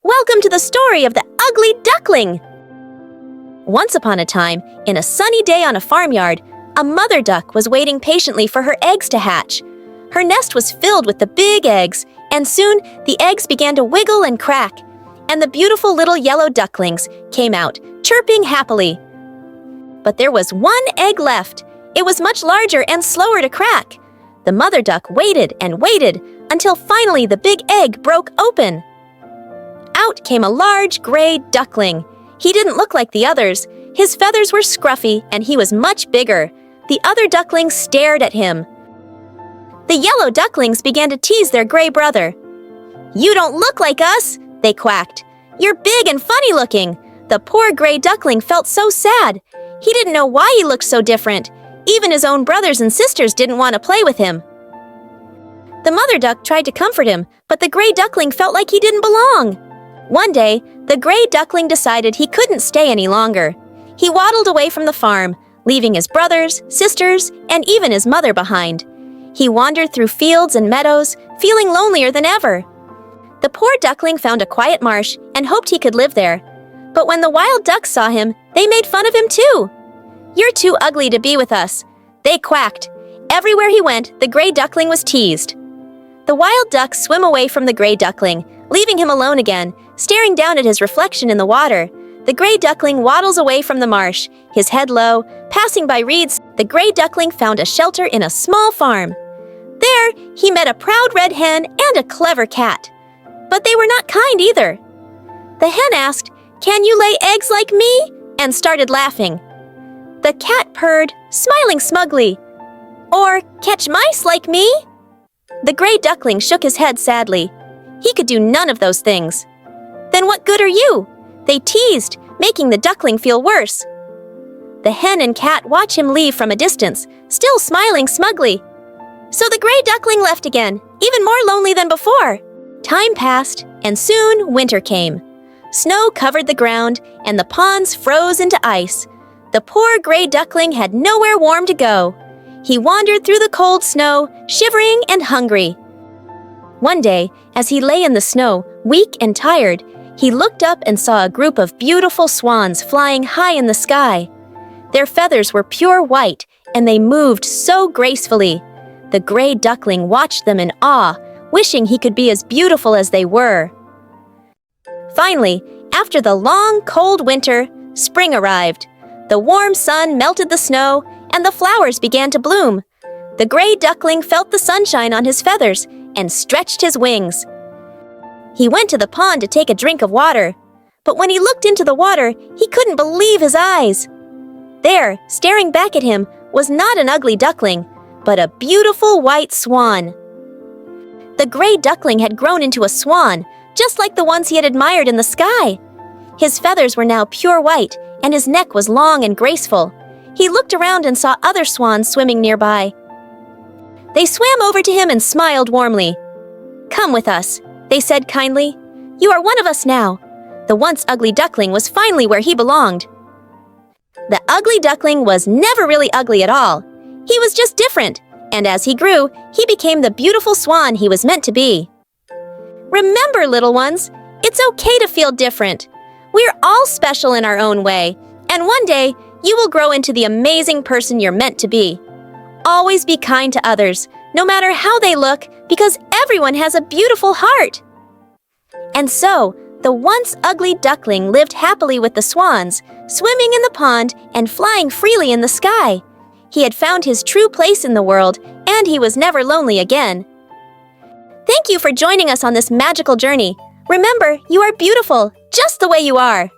Welcome to the story of the Ugly Duckling! Once upon a time, in a sunny day on a farmyard, a mother duck was waiting patiently for her eggs to hatch. Her nest was filled with the big eggs, and soon the eggs began to wiggle and crack, and the beautiful little yellow ducklings came out, chirping happily. But there was one egg left. It was much larger and slower to crack. The mother duck waited and waited until finally the big egg broke open. Out came a large gray duckling. He didn't look like the others. His feathers were scruffy and he was much bigger. The other ducklings stared at him. The yellow ducklings began to tease their gray brother. "You don't look like us," they quacked. "You're big and funny looking." The poor gray duckling felt so sad. He didn't know why he looked so different. Even his own brothers and sisters didn't want to play with him. The mother duck tried to comfort him, but the gray duckling felt like he didn't belong. One day, the gray duckling decided he couldn't stay any longer. He waddled away from the farm, leaving his brothers, sisters, and even his mother behind. He wandered through fields and meadows, feeling lonelier than ever. The poor duckling found a quiet marsh and hoped he could live there. But when the wild ducks saw him, they made fun of him too. "You're too ugly to be with us," they quacked. Everywhere he went, the gray duckling was teased. The wild ducks swim away from the gray duckling, leaving him alone again, staring down at his reflection in the water. The gray duckling waddles away from the marsh, his head low. Passing by reeds, the gray duckling found a shelter in a small farm. There, he met a proud red hen and a clever cat. But they were not kind either. The hen asked, "Can you lay eggs like me?" and started laughing. The cat purred, smiling smugly. "Or catch mice like me?" The gray duckling shook his head sadly. He could do none of those things. "Then what good are you?" They teased, making the duckling feel worse. The hen and cat watch him leave from a distance, still smiling smugly. So the gray duckling left again, even more lonely than before. Time passed, and soon winter came. Snow covered the ground, and the ponds froze into ice. The poor gray duckling had nowhere warm to go. He wandered through the cold snow, shivering and hungry. One day, as he lay in the snow, weak and tired, he looked up and saw a group of beautiful swans flying high in the sky. Their feathers were pure white, and they moved so gracefully. The gray duckling watched them in awe, wishing he could be as beautiful as they were. Finally, after the long, cold winter, spring arrived. The warm sun melted the snow, and the flowers began to bloom. The gray duckling felt the sunshine on his feathers and stretched his wings. He went to the pond to take a drink of water, but when he looked into the water, he couldn't believe his eyes. There, staring back at him, was not an ugly duckling, but a beautiful white swan. The gray duckling had grown into a swan, just like the ones he had admired in the sky. His feathers were now pure white, and his neck was long and graceful. He looked around and saw other swans swimming nearby. They swam over to him and smiled warmly. "Come with us," they said kindly. "You are one of us now." The once ugly duckling was finally where he belonged. The ugly duckling was never really ugly at all. He was just different, and as he grew, he became the beautiful swan he was meant to be. Remember, little ones, it's okay to feel different. We're all special in our own way, and one day, you will grow into the amazing person you're meant to be. Always be kind to others, no matter how they look, because everyone has a beautiful heart. And so, the once ugly duckling lived happily with the swans, swimming in the pond and flying freely in the sky. He had found his true place in the world, and he was never lonely again. Thank you for joining us on this magical journey. Remember, you are beautiful, just the way you are.